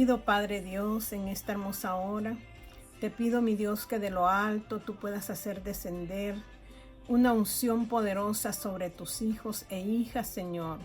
Pido, Padre Dios, en esta hermosa hora, te pido, mi Dios, que de lo alto tú puedas hacer descender una unción poderosa sobre tus hijos e hijas, Señor.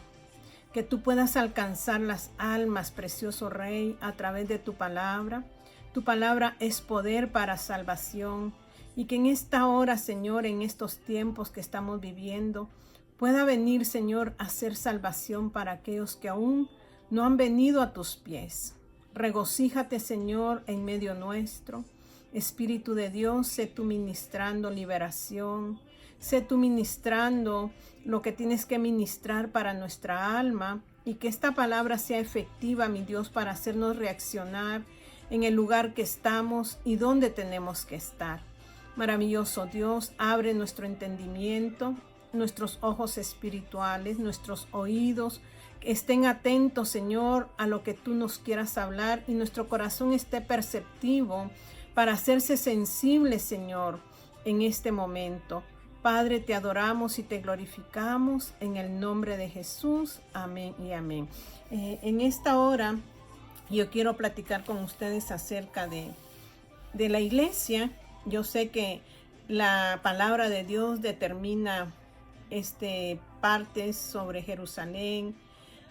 Que tú puedas alcanzar las almas, precioso Rey, a través de tu palabra. Tu palabra es poder para salvación. Y que en esta hora, Señor, en estos tiempos que estamos viviendo, pueda venir, Señor, a hacer salvación para aquellos que aún no han venido a tus pies. Regocíjate, Señor, en medio nuestro. Espíritu de Dios, sé tú ministrando liberación. Sé tú ministrando lo que tienes que ministrar para nuestra alma, y que esta palabra sea efectiva, mi Dios, para hacernos reaccionar en el lugar que estamos y donde tenemos que estar. Maravilloso Dios, abre nuestro entendimiento, nuestros ojos espirituales, nuestros oídos, estén atentos, Señor, a lo que tú nos quieras hablar, y nuestro corazón esté perceptivo para hacerse sensible, Señor, en este momento. Padre, te adoramos y te glorificamos en el nombre de Jesús. Amén y amén. En esta hora yo quiero platicar con ustedes acerca de la iglesia. Yo sé que la palabra de Dios determina partes sobre Jerusalén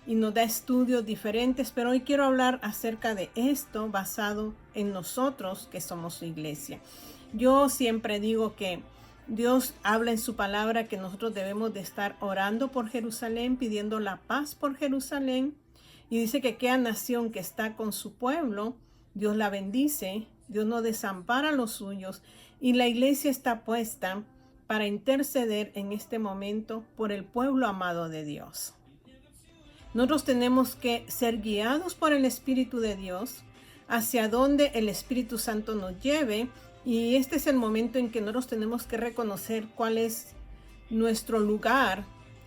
y nos da estudios diferentes, pero hoy quiero hablar acerca de esto basado en nosotros que somos su iglesia. Yo siempre digo que Dios habla en su palabra que nosotros debemos de estar orando por Jerusalén, pidiendo la paz por Jerusalén, y dice que aquella nación que está con su pueblo, Dios la bendice, Dios no desampara a los suyos, y la iglesia está puesta para interceder en este momento por el pueblo amado de Dios. Nosotros tenemos que ser guiados por el Espíritu de Dios hacia donde el Espíritu Santo nos lleve, y este es el momento en que nosotros tenemos que reconocer cuál es nuestro lugar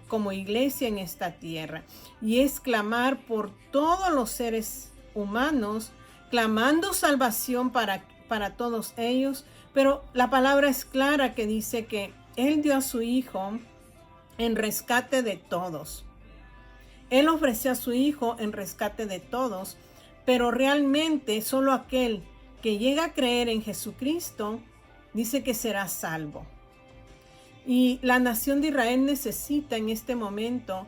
como iglesia en esta tierra, y es clamar por todos los seres humanos, clamando salvación para todos ellos. Pero la palabra es clara que dice que Él dio a su Hijo en rescate de todos. Él ofreció a su Hijo en rescate de todos, pero realmente solo aquel que llega a creer en Jesucristo dice que será salvo. Y la nación de Israel necesita en este momento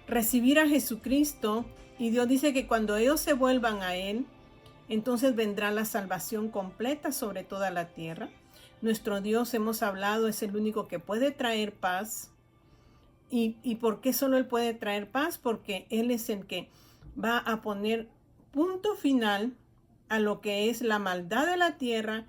recibir a Jesucristo, y Dios dice que cuando ellos se vuelvan a Él, entonces vendrá la salvación completa sobre toda la tierra. Nuestro Dios, hemos hablado, es el único que puede traer paz. ¿Y por qué solo Él puede traer paz? Porque Él es el que va a poner punto final a lo que es la maldad de la tierra,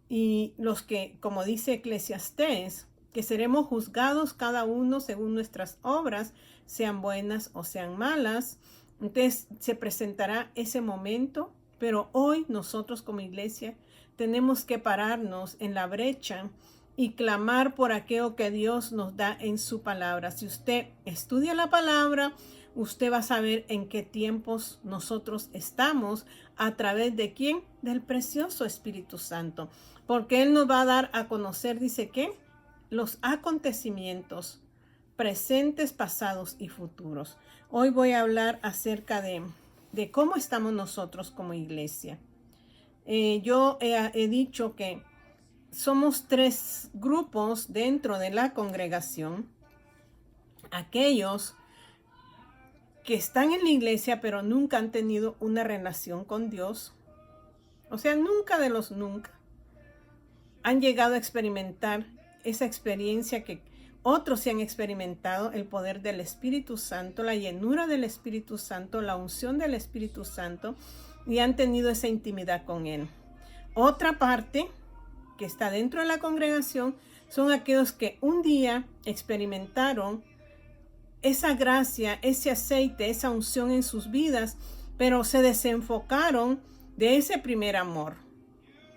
y los que, como dice Eclesiastés, que seremos juzgados cada uno según nuestras obras, sean buenas o sean malas. Entonces se presentará ese momento, pero hoy nosotros como iglesia tenemos que pararnos en la brecha y clamar por aquello que Dios nos da en su palabra. Si usted estudia la palabra, usted va a saber en qué tiempos nosotros estamos, a través de quién, del precioso Espíritu Santo, porque Él nos va a dar a conocer, dice que, los acontecimientos presentes, pasados y futuros. Hoy voy a hablar acerca de cómo estamos nosotros como iglesia. Yo he dicho que somos tres grupos dentro de la congregación: aquellos que están en la iglesia pero nunca han tenido una relación con Dios, o sea, nunca de los nunca han llegado a experimentar esa experiencia que otros se han experimentado, el poder del Espíritu Santo, la llenura del Espíritu Santo, la unción del Espíritu Santo, y han tenido esa intimidad con Él. Otra parte que está dentro de la congregación son aquellos que un día experimentaron esa gracia, ese aceite, esa unción en sus vidas, pero se desenfocaron de ese primer amor.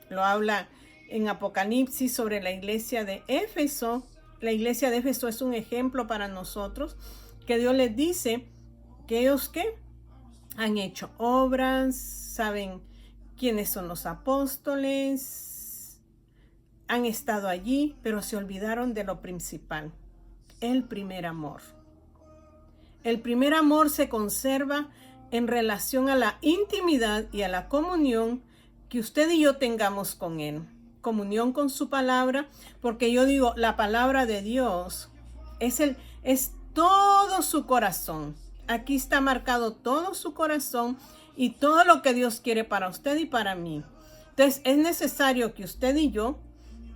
Lo habla en Apocalipsis sobre la iglesia de Éfeso. La iglesia de Éfeso es un ejemplo para nosotros, que Dios les dice que ellos ¿qué? Han hecho obras, saben quiénes son los apóstoles, han estado allí, pero se olvidaron de lo principal, el primer amor. El primer amor se conserva en relación a la intimidad y a la comunión que usted y yo tengamos con Él. Comunión con su palabra, porque yo digo, la palabra de Dios es todo su corazón. Aquí está marcado todo su corazón y todo lo que Dios quiere para usted y para mí. Entonces es necesario que usted y yo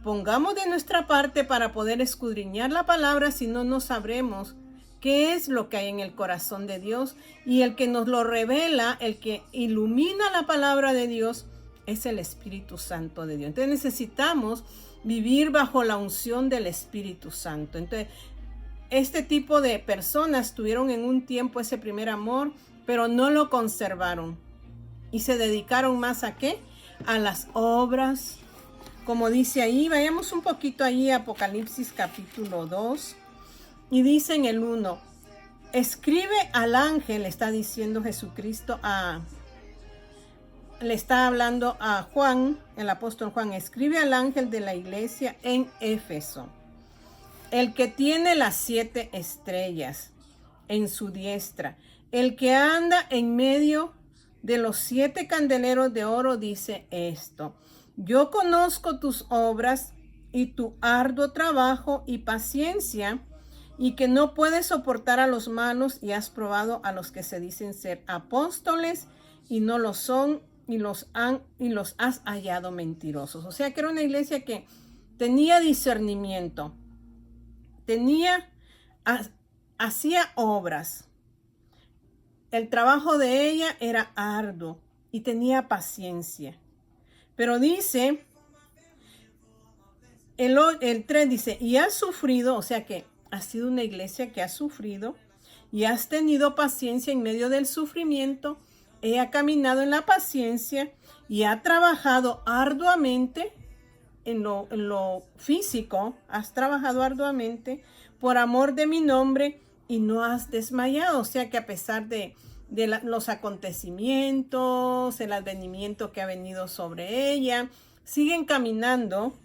pongamos de nuestra parte para poder escudriñar la palabra, si no, no sabremos qué es lo que hay en el corazón de Dios. Y el que nos lo revela, el que ilumina la palabra de Dios, es el Espíritu Santo de Dios. Entonces necesitamos vivir bajo la unción del Espíritu Santo. Entonces, este tipo de personas tuvieron en un tiempo ese primer amor, pero no lo conservaron. Y se dedicaron más ¿a qué? A las obras. Como dice ahí, vayamos un poquito ahí a Apocalipsis capítulo 2. Y dice en el 1, escribe al ángel, está diciendo Jesucristo le está hablando a Juan, el apóstol Juan, escribe al ángel de la iglesia en Éfeso, el que tiene las 7 estrellas en su diestra, el que anda en medio de los 7 candeleros de oro, dice esto: yo conozco tus obras y tu arduo trabajo y paciencia, y que no puedes soportar a los malos, y has probado a los que se dicen ser apóstoles y no lo son, y los has hallado mentirosos. O sea que era una iglesia que tenía discernimiento, hacía obras. El trabajo de ella era arduo y tenía paciencia. Pero dice, el 3 dice, y has sufrido, o sea que has sido una iglesia que ha sufrido y has tenido paciencia en medio del sufrimiento. Ella ha caminado en la paciencia y ha trabajado arduamente en lo físico. Has trabajado arduamente por amor de mi nombre y no has desmayado. O sea que a pesar de los acontecimientos, el advenimiento que ha venido sobre ella, siguen caminando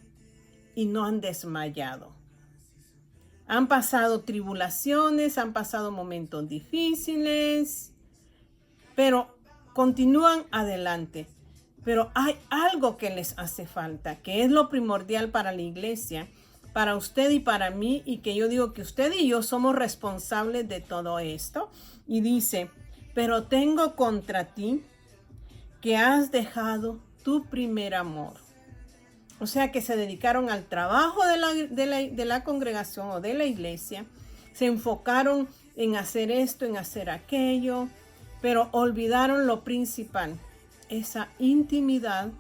y no han desmayado. Han pasado tribulaciones, han pasado momentos difíciles, pero continúan adelante. Pero hay algo que les hace falta, que es lo primordial para la iglesia, para usted y para mí, y que yo digo que usted y yo somos responsables de todo esto. Y dice, pero tengo contra ti que has dejado tu primer amor. O sea que se dedicaron al trabajo de la congregación o de la iglesia, se enfocaron en hacer esto, en hacer aquello, pero olvidaron lo principal, esa intimidad,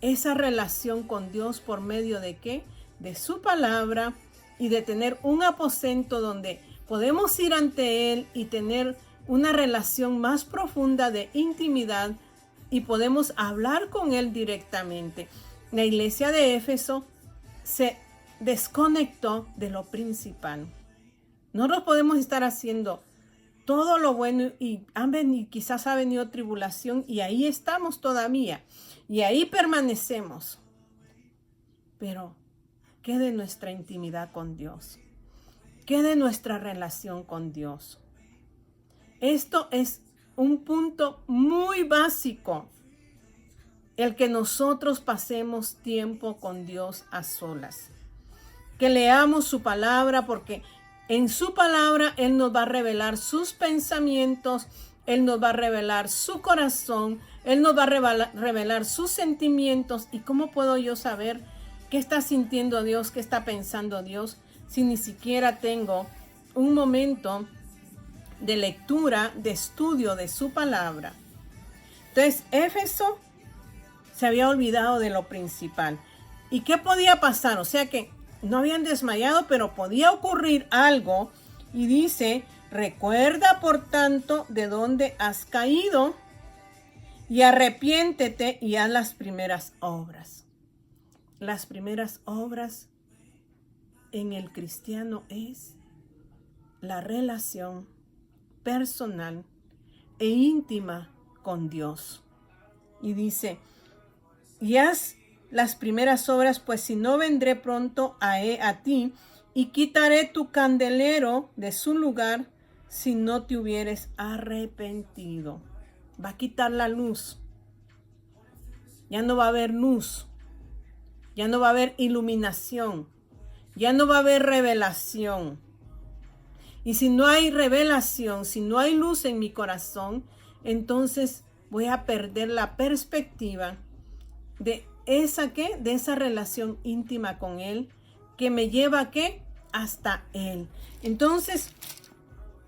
esa relación con Dios por medio de ¿qué? De su palabra, y de tener un aposento donde podemos ir ante Él y tener una relación más profunda de intimidad y podemos hablar con Él directamente. La iglesia de Éfeso se desconectó de lo principal. Nosotros podemos estar haciendo todo lo bueno y quizás ha venido tribulación y ahí estamos todavía y ahí permanecemos. Pero ¿qué de nuestra intimidad con Dios? ¿Qué de nuestra relación con Dios? Esto es un punto muy básico, el que nosotros pasemos tiempo con Dios a solas, que leamos su palabra, porque en su palabra Él nos va a revelar sus pensamientos, Él nos va a revelar su corazón, Él nos va a revelar sus sentimientos. ¿Y cómo puedo yo saber qué está sintiendo Dios, qué está pensando Dios, si ni siquiera tengo un momento de lectura, de estudio de su palabra? Entonces, Éfeso se había olvidado de lo principal. ¿Y qué podía pasar? O sea que no habían desmayado, pero podía ocurrir algo. Y dice, recuerda por tanto de dónde has caído y arrepiéntete y haz las primeras obras. Las primeras obras en el cristiano es la relación personal e íntima con Dios. Y dice, y haz las primeras obras, pues si no vendré pronto a ti y quitaré tu candelero de su lugar si no te hubieres arrepentido. Va a quitar la luz. Ya no va a haber luz. Ya no va a haber iluminación. Ya no va a haber revelación. Y si no hay revelación, si no hay luz en mi corazón, entonces voy a perder la perspectiva de esa relación íntima con Él, que me lleva a ¿qué? Hasta Él. Entonces,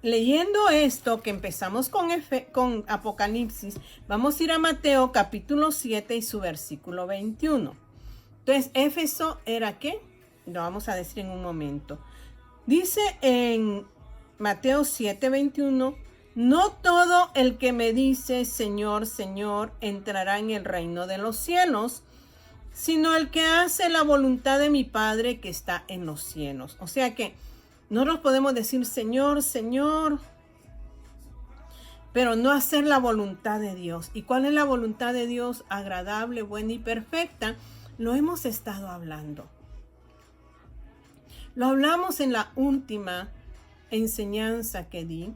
leyendo esto que empezamos con Apocalipsis, vamos a ir a Mateo capítulo 7 y su versículo 21. Entonces, Éfeso era ¿qué? Lo vamos a decir en un momento. Dice en Mateo 7, 21, no todo el que me dice Señor, Señor, entrará en el reino de los cielos, sino el que hace la voluntad de mi Padre que está en los cielos. O sea que no nos podemos decir Señor, Señor, pero no hacer la voluntad de Dios. ¿Y cuál es la voluntad de Dios? Agradable, buena y perfecta. Lo hemos estado hablando. Lo hablamos en la última enseñanza que di,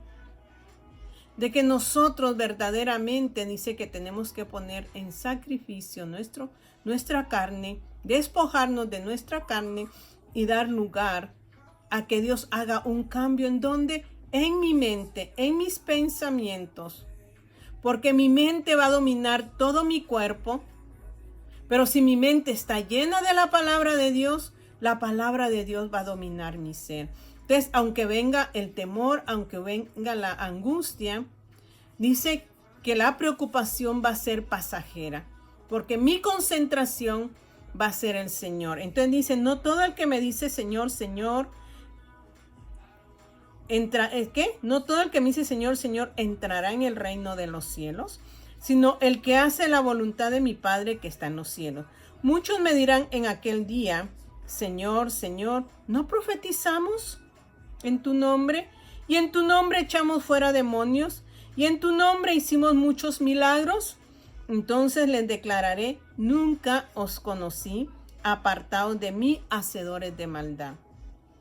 de que nosotros verdaderamente dice que tenemos que poner en sacrificio nuestra carne, despojarnos de nuestra carne y dar lugar a que Dios haga un cambio en donde, en mi mente, en mis pensamientos, porque mi mente va a dominar todo mi cuerpo, pero si mi mente está llena de la palabra de Dios, la palabra de Dios va a dominar mi ser. Entonces, aunque venga el temor, aunque venga la angustia, dice que la preocupación va a ser pasajera, porque mi concentración va a ser el Señor. Entonces dice, no todo el que me dice Señor, Señor, no todo el que me dice Señor, Señor, entrará en el reino de los cielos, sino el que hace la voluntad de mi Padre que está en los cielos. Muchos me dirán en aquel día, Señor, Señor, ¿no profetizamos en tu nombre? Y en tu nombre echamos fuera demonios, y en tu nombre hicimos muchos milagros. Entonces les declararé, nunca os conocí, apartaos de mí, hacedores de maldad.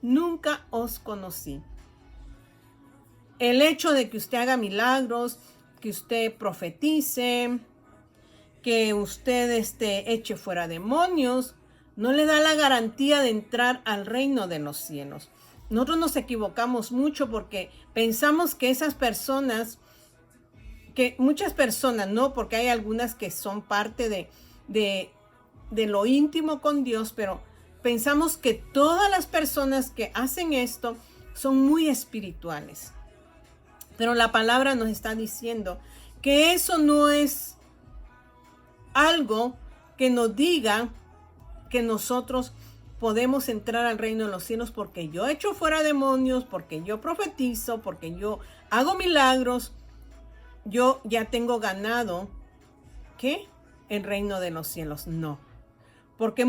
Nunca os conocí. El hecho de que usted haga milagros, que usted profetice, que usted eche fuera demonios, no le da la garantía de entrar al reino de los cielos. Nosotros nos equivocamos mucho porque pensamos que esas personas, que muchas personas, no, porque hay algunas que son parte de lo íntimo con Dios, pero pensamos que todas las personas que hacen esto son muy espirituales. Pero la palabra nos está diciendo que eso no es algo que nos diga que nosotros podemos entrar al reino de los cielos porque yo echo fuera demonios, porque yo profetizo, porque yo hago milagros. Yo ya tengo ganado, ¿qué? El reino de los cielos. No. Porque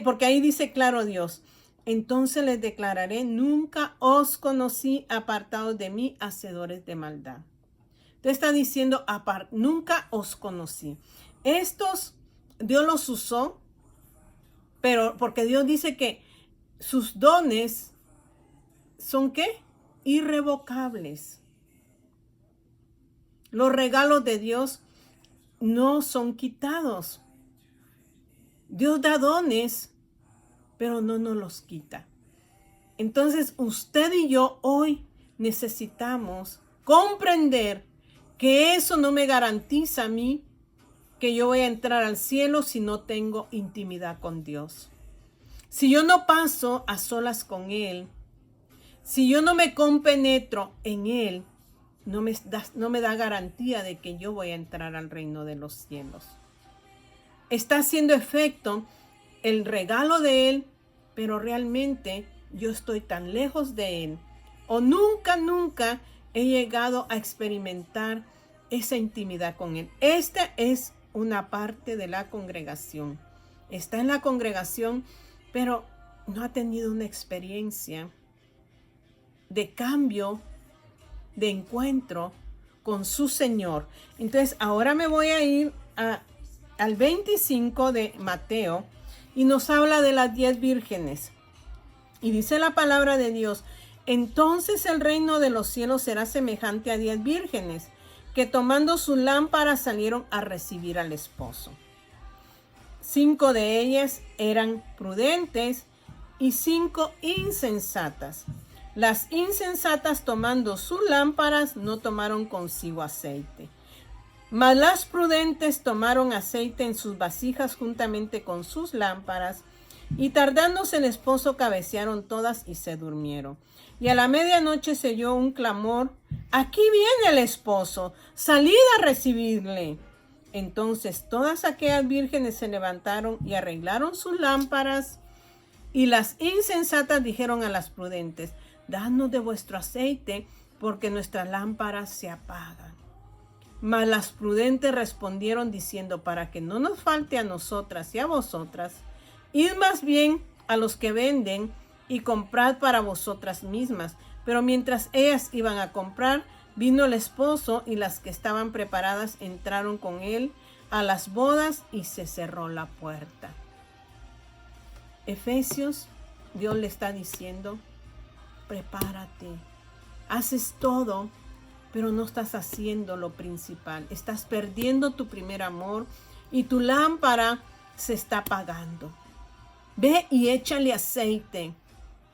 porque ahí dice claro Dios, entonces les declararé, nunca os conocí, apartados de mí, hacedores de maldad. Te está diciendo, nunca os conocí. Estos, Dios los usó, pero porque Dios dice que sus dones son ¿qué? Irrevocables. Los regalos de Dios no son quitados. Dios da dones, pero no nos los quita. Entonces usted y yo hoy necesitamos comprender que eso no me garantiza a mí que yo voy a entrar al cielo si no tengo intimidad con Dios. Si yo no paso a solas con Él, si yo no me compenetro en Él, no me da garantía de que yo voy a entrar al reino de los cielos. Está haciendo efecto el regalo de Él, pero realmente yo estoy tan lejos de Él, o nunca he llegado a experimentar esa intimidad con Él. Esta es una parte de la congregación. Está en la congregación, pero no ha tenido una experiencia de cambio, de encuentro con su Señor. Entonces, ahora me voy a ir al 25 de Mateo y nos habla de las 10 vírgenes. Y dice la palabra de Dios, Entonces el reino de los cielos será semejante a 10 vírgenes, que tomando sus lámparas salieron a recibir al esposo. 5 de ellas eran prudentes y 5 insensatas. Las insensatas, tomando sus lámparas, no tomaron consigo aceite. Mas las prudentes tomaron aceite en sus vasijas juntamente con sus lámparas, y tardándose el esposo cabecearon todas y se durmieron. Y a la medianoche se oyó un clamor: aquí viene el esposo, salid a recibirle. Entonces todas aquellas vírgenes se levantaron y arreglaron sus lámparas. Y las insensatas dijeron a las prudentes: dadnos de vuestro aceite, porque nuestras lámparas se apagan. Mas las prudentes respondieron diciendo: para que no nos falte a nosotras y a vosotras, id más bien a los que venden y comprad para vosotras mismas. Pero mientras ellas iban a comprar, vino el esposo, y las que estaban preparadas entraron con él a las bodas, y se cerró la puerta. Efesios, Dios le está diciendo: prepárate, haces todo, pero no estás haciendo lo principal. Estás perdiendo tu primer amor y tu lámpara se está apagando. Ve y échale aceite.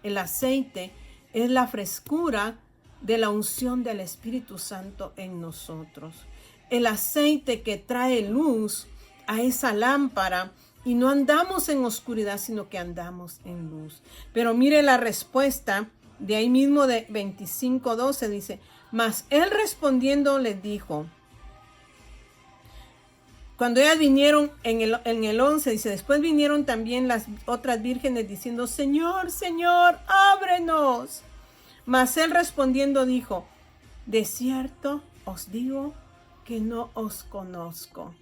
El aceite es la frescura de la unción del Espíritu Santo en nosotros. El aceite que trae luz a esa lámpara, y no andamos en oscuridad, sino que andamos en luz. Pero mire la respuesta de ahí mismo de 25:12, dice: mas él respondiendo les dijo, cuando ellas vinieron en el 11, dice: después vinieron también las otras vírgenes diciendo: Señor, Señor, ábrenos. Mas él respondiendo dijo: de cierto os digo que no os conozco.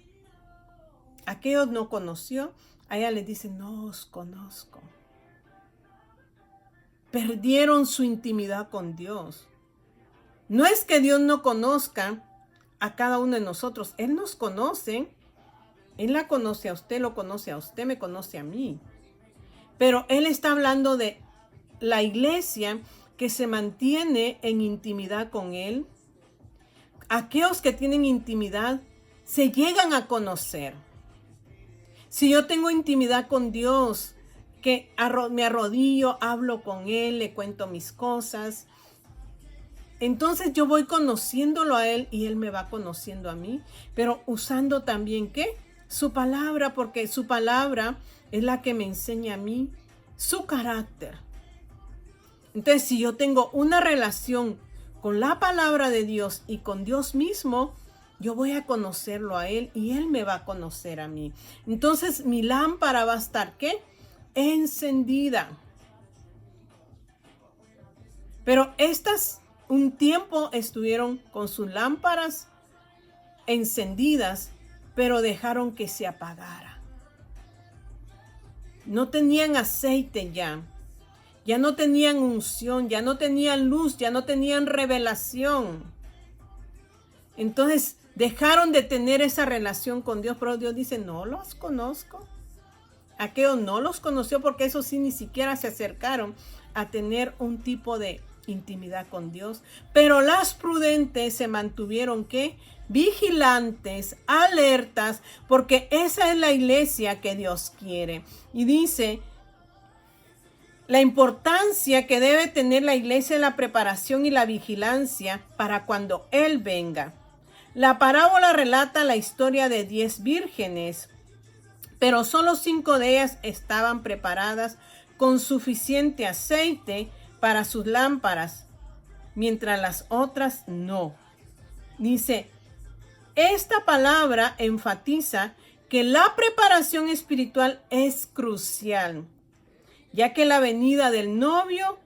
Aquellos no conoció, a ella les dice: no os conozco. Perdieron su intimidad con Dios. No es que Dios no conozca a cada uno de nosotros. Él nos conoce. Él la conoce a usted, lo conoce a usted, me conoce a mí. Pero Él está hablando de la iglesia que se mantiene en intimidad con Él. Aquellos que tienen intimidad se llegan a conocer. Si yo tengo intimidad con Dios, que me arrodillo, hablo con Él, le cuento mis cosas, entonces yo voy conociéndolo a Él y Él me va conociendo a mí, pero usando también, ¿qué? Su palabra, porque su palabra es la que me enseña a mí su carácter. Entonces, si yo tengo una relación con la palabra de Dios y con Dios mismo, yo voy a conocerlo a Él y Él me va a conocer a mí. Entonces, mi lámpara va a estar, ¿qué? Encendida. Pero estas un tiempo estuvieron con sus lámparas encendidas, pero dejaron que se apagara. No tenían aceite ya. Ya no tenían unción, ya no tenían luz, ya no tenían revelación. Entonces dejaron de tener esa relación con Dios, pero Dios dice: no los conozco. Aquellos no los conoció, porque esos sí ni siquiera se acercaron a tener un tipo de intimidad con Dios. Pero las prudentes se mantuvieron, ¿qué? Vigilantes, alertas, porque esa es la iglesia que Dios quiere. Y dice: la importancia que debe tener la iglesia es la preparación y la vigilancia para cuando Él venga. La parábola relata la historia de 10 vírgenes, pero solo 5 de ellas estaban preparadas con suficiente aceite para sus lámparas, mientras las otras no. Dice, esta palabra enfatiza que la preparación espiritual es crucial, ya que la venida del novio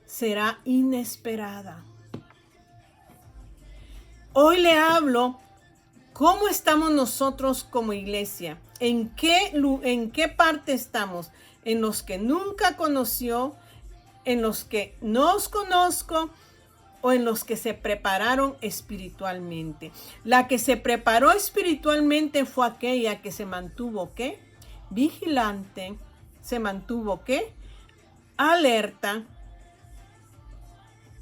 será inesperada. Hoy le hablo cómo estamos nosotros como iglesia, en qué parte estamos, en los que nunca conoció, en los que nos conozco o en los que se prepararon espiritualmente. La que se preparó espiritualmente fue aquella que se mantuvo, ¿qué? Vigilante, se mantuvo, ¿qué? Alerta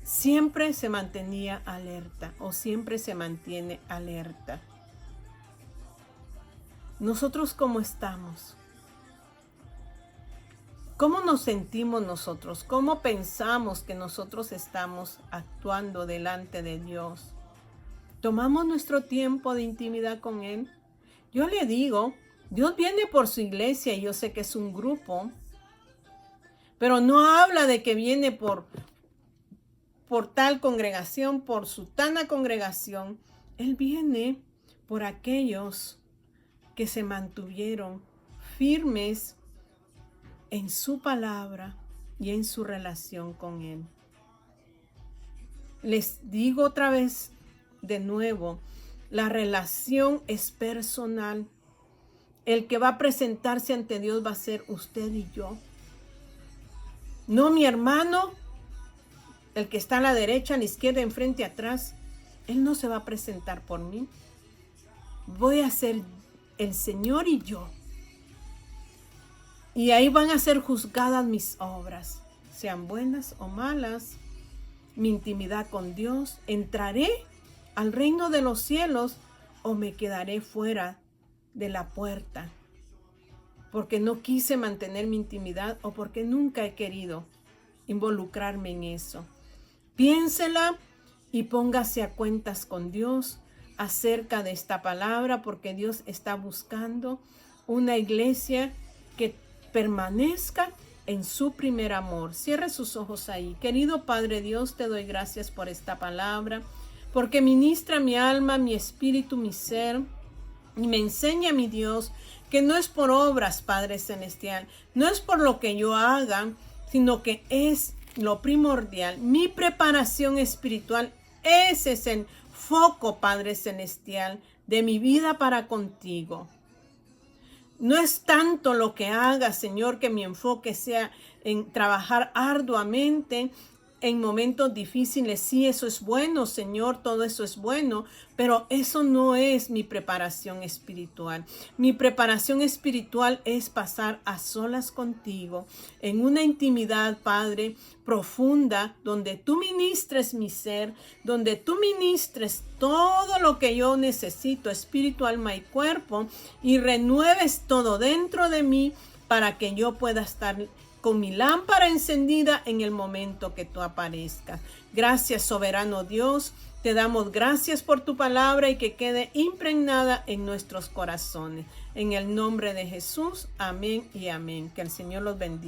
siempre se mantenía alerta o siempre se mantiene alerta. Nosotros, ¿cómo estamos? ¿Cómo nos sentimos nosotros? ¿Cómo pensamos que nosotros estamos actuando delante de Dios? ¿Tomamos nuestro tiempo de intimidad con Él? Yo le digo, Dios viene por su iglesia y yo sé que es un grupo, pero no habla de que viene por tal congregación, por sutana congregación. Él viene por aquellos que se mantuvieron firmes en su palabra y en su relación con Él. Les digo otra vez, de nuevo, la relación es personal. El que va a presentarse ante Dios va a ser usted y yo. No mi hermano, el que está a la derecha, a la izquierda, enfrente, atrás. Él no se va a presentar por mí. Voy a ser el Señor y yo. Y ahí van a ser juzgadas mis obras, sean buenas o malas. Mi intimidad con Dios. ¿Entraré al reino de los cielos o me quedaré fuera de la puerta? Porque no quise mantener mi intimidad o porque nunca he querido involucrarme en eso. Piénsela y póngase a cuentas con Dios acerca de esta palabra, porque Dios está buscando una iglesia que permanezca en su primer amor. Cierre sus ojos ahí. Querido Padre Dios, te doy gracias por esta palabra, porque ministra mi alma, mi espíritu, mi ser, y me enseña, mi Dios, que no es por obras, Padre Celestial, no es por lo que yo haga, sino que es lo primordial. Mi preparación espiritual, ese es el foco, Padre Celestial, de mi vida para contigo. No es tanto lo que haga, Señor, que mi enfoque sea en trabajar arduamente en momentos difíciles. Sí, eso es bueno, Señor, todo eso es bueno, pero eso no es mi preparación espiritual. Mi preparación espiritual es pasar a solas contigo, en una intimidad, Padre, profunda, donde tú ministres mi ser, donde tú ministres todo lo que yo necesito, espíritu, alma y cuerpo, y renueves todo dentro de mí para que yo pueda estar con mi lámpara encendida en el momento que tú aparezcas. Gracias, soberano Dios. Te damos gracias por tu palabra y que quede impregnada en nuestros corazones. En el nombre de Jesús, amén y amén. Que el Señor los bendiga.